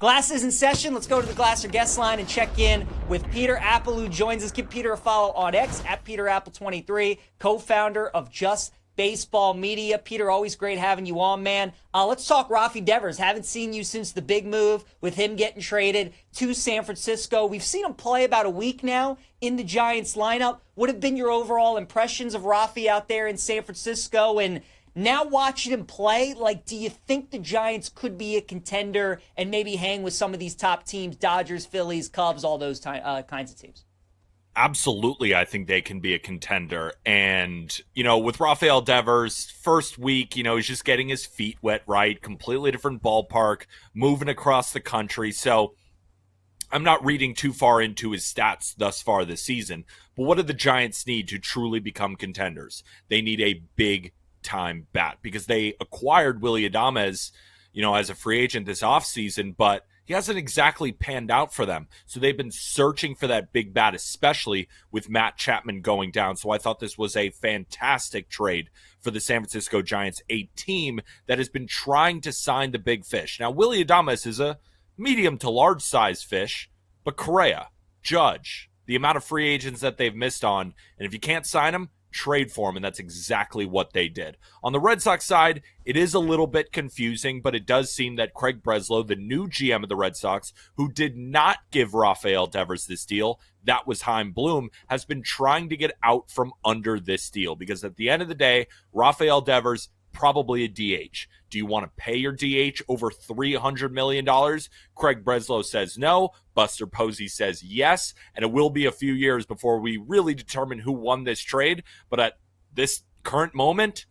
Glass is in session. Let's go to the Glasser guest line and check in with Peter Appel, who joins us. Give Peter a follow on X at PeterAppel23, co-founder of Just Baseball Media. Peter, always great having you on, man. Let's talk Rafi Devers. Haven't seen you since the big move with him getting traded to San Francisco. We've seen him play about a week now in the Giants lineup. What have been your overall impressions of Rafi out there in San Francisco? And now watching him play, do you think the Giants could be a contender and maybe hang with some of these top teams, Dodgers, Phillies, Cubs, all those kinds of teams? Absolutely, I think they can be a contender. And, with Rafael Devers, first week, he's just getting his feet wet, right? Completely different ballpark, moving across the country. So I'm not reading too far into his stats thus far this season. But what do the Giants need to truly become contenders? They need a big time bat, because they acquired Willy Adames, as a free agent this offseason, but he hasn't exactly panned out for them. So they've been searching for that big bat, especially with Matt Chapman going down. So I thought this was a fantastic trade for the San Francisco Giants, a team that has been trying to sign the big fish. Now, Willy Adames is a medium to large size fish, but Correa, Judge, the amount of free agents that they've missed on, and if you can't sign them, trade for him, and that's exactly what they did. On the Red Sox side, it is a little bit confusing, but it does seem that Craig Breslow, the new GM of the Red Sox, who did not give Rafael Devers this deal, that was Chaim Bloom, has been trying to get out from under this deal, because at the end of the day, Rafael Devers, probably a DH. Do you want to pay your DH over $300 million? Craig Breslow says no. Buster Posey says yes. And it will be a few years before we really determine who won this trade. But at this current moment,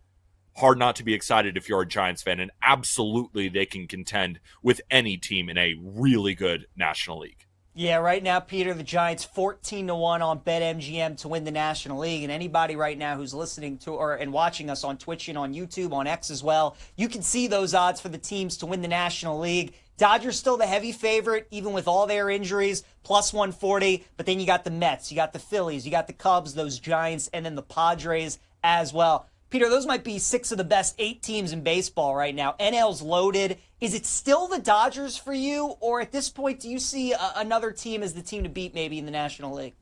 hard not to be excited if you're a Giants fan. And absolutely they can contend with any team in a really good National League. Yeah, right now, Peter, the Giants 14-1 on BetMGM to win the National League. And anybody right now who's listening to and watching us on Twitch and on YouTube, on X as well, you can see those odds for the teams to win the National League. Dodgers still the heavy favorite, even with all their injuries, plus 140. But then you got the Mets, you got the Phillies, you got the Cubs, those Giants, and then the Padres as well. Peter, those might be 6 of the best 8 teams in baseball right now. NL's loaded. Is it still the Dodgers for you? Or at this point, do you see another team as the team to beat maybe in the National League?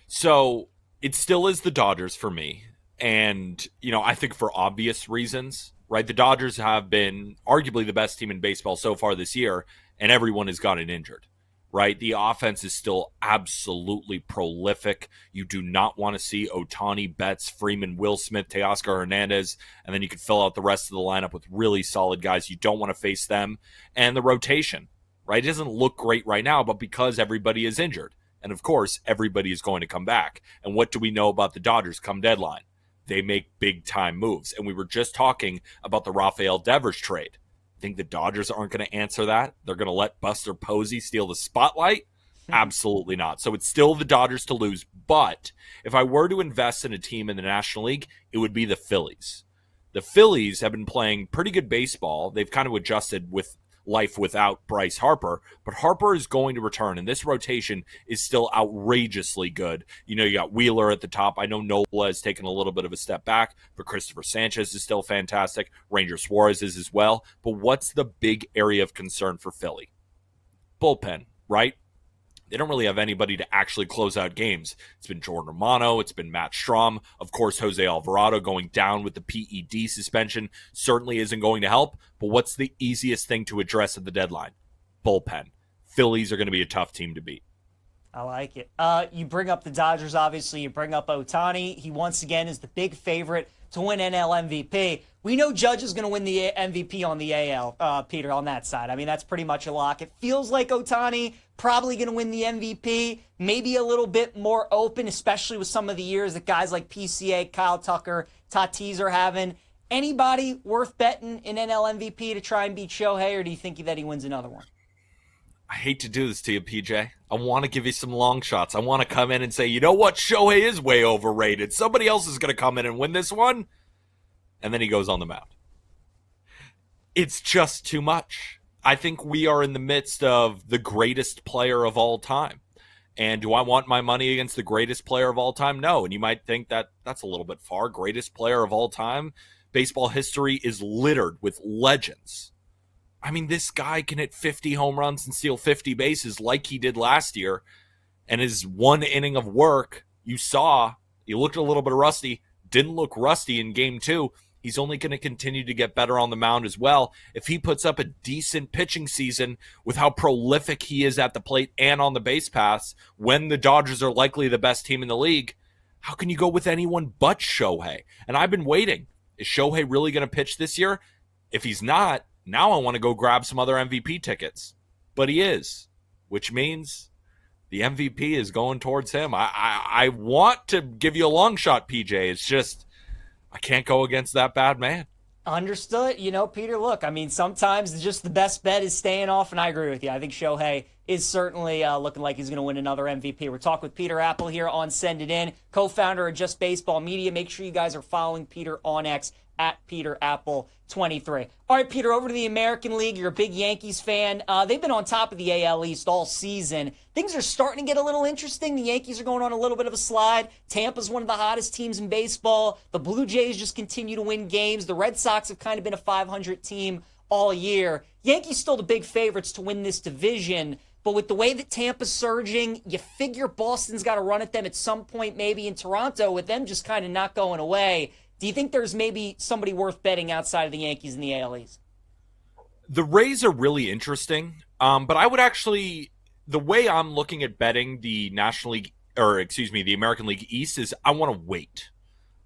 So it still is the Dodgers for me. And, I think for obvious reasons, right? The Dodgers have been arguably the best team in baseball so far this year, and everyone has gotten injured. Right? The offense is still absolutely prolific. You do not want to see Ohtani, Betts, Freeman, Will Smith, Teoscar Hernandez, and then you can fill out the rest of the lineup with really solid guys. You don't want to face them. And the rotation, right? It doesn't look great right now, but because everybody is injured. And of course, everybody is going to come back. And what do we know about the Dodgers come deadline? They make big time moves. And we were just talking about the Rafael Devers trade. Think the Dodgers aren't going to answer that? They're going to let Buster Posey steal the spotlight? Absolutely not. So it's still the Dodgers to lose. But if I were to invest in a team in the National League, it would be the Phillies. The Phillies have been playing pretty good baseball. They've kind of adjusted with life without Bryce Harper, but Harper is going to return, and this rotation is still outrageously good. You got Wheeler at the top. I know Nola has taken a little bit of a step back, but Christopher Sanchez is still fantastic. Ranger Suarez is as well. But what's the big area of concern for Philly? Bullpen, right? They don't really have anybody to actually close out games. It's been Jordan Romano. It's been Matt Strahm. Of course, Jose Alvarado going down with the PED suspension certainly isn't going to help. But what's the easiest thing to address at the deadline? Bullpen. Phillies are going to be a tough team to beat. I like it. You bring up the Dodgers, obviously. You bring up Ohtani. He once again is the big favorite to win NL MVP. We know Judge is going to win the MVP on the AL, Peter, on that side. I mean, that's pretty much a lock. It feels like Ohtani probably going to win the MVP, maybe a little bit more open, especially with some of the years that guys like PCA, Kyle Tucker, Tatis are having. Anybody worth betting in NL MVP to try and beat Shohei, or do you think that he wins another one? I hate to do this to you, PJ. I want to give you some long shots. I want to come in and say, you know what? Shohei is way overrated. Somebody else is going to come in and win this one. And then he goes on the mound. It's just too much. I think we are in the midst of the greatest player of all time. And do I want my money against the greatest player of all time? No. And you might think that that's a little bit far. Greatest player of all time? Baseball history is littered with legends. I mean, this guy can hit 50 home runs and steal 50 bases like he did last year. And his one inning of work, you saw, he looked a little bit rusty, didn't look rusty in game 2. He's only going to continue to get better on the mound as well. If he puts up a decent pitching season with how prolific he is at the plate and on the base paths, when the Dodgers are likely the best team in the league, how can you go with anyone but Shohei? And I've been waiting. Is Shohei really going to pitch this year? If he's not, now I want to go grab some other MVP tickets. But he is, which means the MVP is going towards him. I want to give you a long shot, PJ. It's just I can't go against that bad man. Understood. Peter, look, I mean, sometimes just the best bet is staying off, and I agree with you. I think Shohei is certainly looking like he's going to win another MVP. We're talking with Peter Appel here on Send It In, co-founder of Just Baseball Media. Make sure you guys are following Peter on X at Peter Appel 23. All right, Peter, over to the American League. You're a big Yankees fan. They've been on top of the AL East all season. Things are starting to get a little interesting. The Yankees are going on a little bit of a slide. Tampa's one of the hottest teams in baseball. The Blue Jays just continue to win games. The Red Sox have kind of been a 500 team all year. Yankees still the big favorites to win this division. But with the way that Tampa's surging, you figure Boston's got to run at them at some point, maybe in Toronto, with them just kind of not going away. Do you think there's maybe somebody worth betting outside of the Yankees in the AL East? The Rays are really interesting, but I would actually, the way I'm looking at betting the the American League East is I want to wait.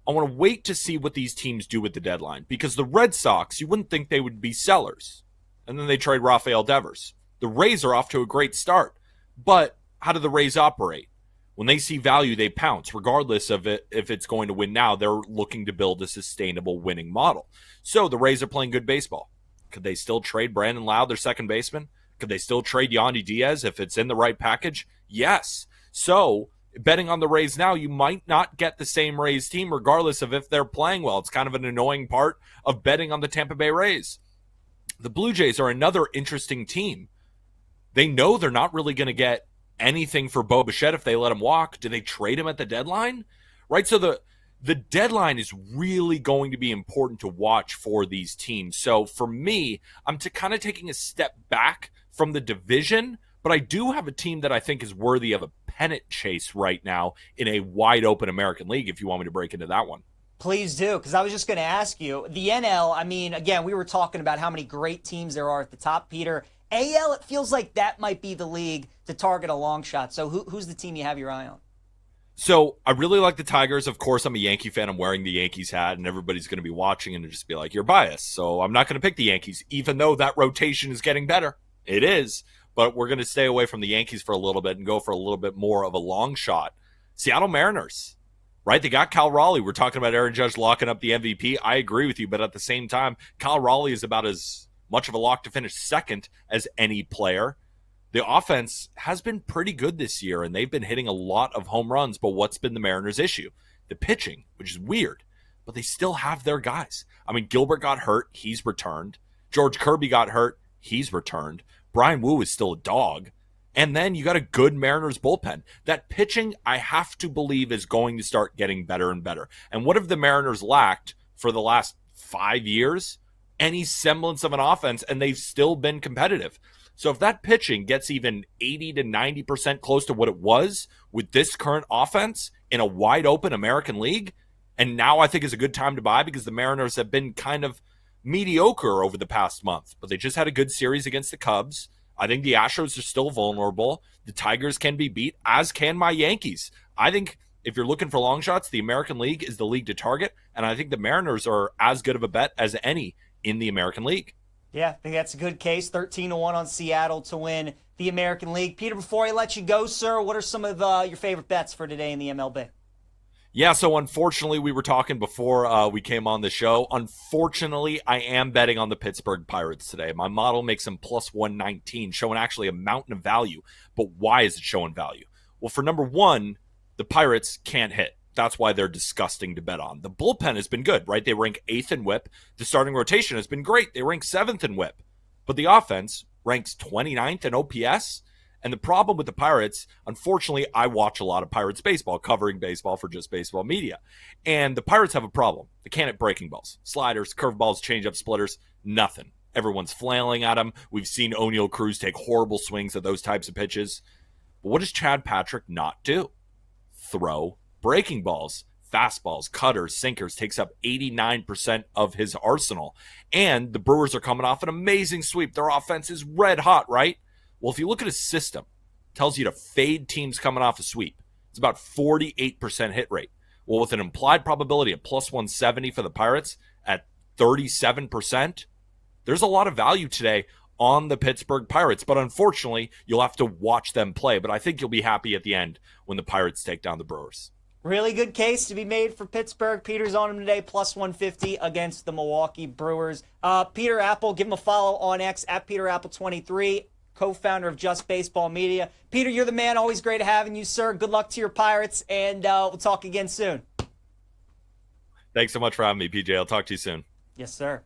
I want to wait to see what these teams do with the deadline, because the Red Sox, you wouldn't think they would be sellers, and then they trade Rafael Devers. The Rays are off to a great start, but how do the Rays operate? When they see value, they pounce, regardless of it. If it's going to win now, they're looking to build a sustainable winning model. So the Rays are playing good baseball. Could they still trade Brandon Lau, their second baseman? Could they still trade Yandy Diaz if it's in the right package? Yes. So betting on the Rays now, you might not get the same Rays team, regardless of if they're playing well. It's kind of an annoying part of betting on the Tampa Bay Rays. The Blue Jays are another interesting team. They know they're not really going to get anything for Bo Bichette if they let him walk. Do they trade him at the deadline? Right? So the deadline is really going to be important to watch for these teams. So for me, I'm kind of taking a step back from the division, but I do have a team that I think is worthy of a pennant chase right now in a wide open American League, if you want me to break into that one. Please do, because I was just going to ask you. The NL, I mean, again, we were talking about how many great teams there are at the top, Peter. AL, it feels like that might be the league to target a long shot. So who's the team you have your eye on? So I really like the Tigers. Of course, I'm a Yankee fan. I'm wearing the Yankees hat, and everybody's going to be watching and just be like, you're biased. So I'm not going to pick the Yankees, even though that rotation is getting better. It is. But we're going to stay away from the Yankees for a little bit and go for a little bit more of a long shot. Seattle Mariners, right? They got Cal Raleigh. We're talking about Aaron Judge locking up the MVP. I agree with you, but at the same time, Cal Raleigh is about as much of a lock to finish second as any player. The offense has been pretty good this year, and they've been hitting a lot of home runs, but what's been the Mariners' issue? The pitching, which is weird, but they still have their guys. I mean, Gilbert got hurt. He's returned. George Kirby got hurt. He's returned. Brian Wu is still a dog. And then you got a good Mariners bullpen. That pitching, I have to believe, is going to start getting better and better. And what have the Mariners lacked for the last 5 years? Any semblance of an offense, and they've still been competitive. So if that pitching gets even 80 to 90% close to what it was with this current offense in a wide open American League, and now I think is a good time to buy, because the Mariners have been kind of mediocre over the past month, but they just had a good series against the Cubs. I think the Astros are still vulnerable. The Tigers can be beat, as can my Yankees. I think if you're looking for long shots, the American League is the league to target, and I think the Mariners are as good of a bet as any in the American League. Yeah, I think that's a good case. 13-1 on Seattle to win the American League. Peter, before I let you go, sir, what are some of your favorite bets for today in the MLB? Yeah, so unfortunately, we were talking before we came on the show. Unfortunately, I am betting on the Pittsburgh Pirates today. My model makes them plus 119, showing actually a mountain of value. But why is it showing value? Well, for number one, the Pirates can't hit. That's why they're disgusting to bet on. The bullpen has been good, right? They rank 8th in whip. The starting rotation has been great. They rank 7th in whip. But the offense ranks 29th in OPS. And the problem with the Pirates, unfortunately, I watch a lot of Pirates baseball, covering baseball for Just Baseball Media. And the Pirates have a problem. They can't hit breaking balls, sliders, curveballs, changeup, splitters, nothing. Everyone's flailing at him. We've seen O'Neal Cruz take horrible swings at those types of pitches. But what does Chad Patrick not do? Throw breaking balls, fastballs, cutters, sinkers, takes up 89% of his arsenal. And the Brewers are coming off an amazing sweep. Their offense is red hot, right? Well, if you look at his system, it tells you to fade teams coming off a sweep. It's about 48% hit rate. Well, with an implied probability of plus 170 for the Pirates at 37%, there's a lot of value today on the Pittsburgh Pirates. But unfortunately, you'll have to watch them play. But I think you'll be happy at the end when the Pirates take down the Brewers. Really good case to be made for Pittsburgh. Peter's on him today, plus 150 against the Milwaukee Brewers. Peter Appel, give him a follow on X at PeterAppel23, co-founder of Just Baseball Media. Peter, you're the man. Always great having you, sir. Good luck to your Pirates, and we'll talk again soon. Thanks so much for having me, PJ. I'll talk to you soon. Yes, sir.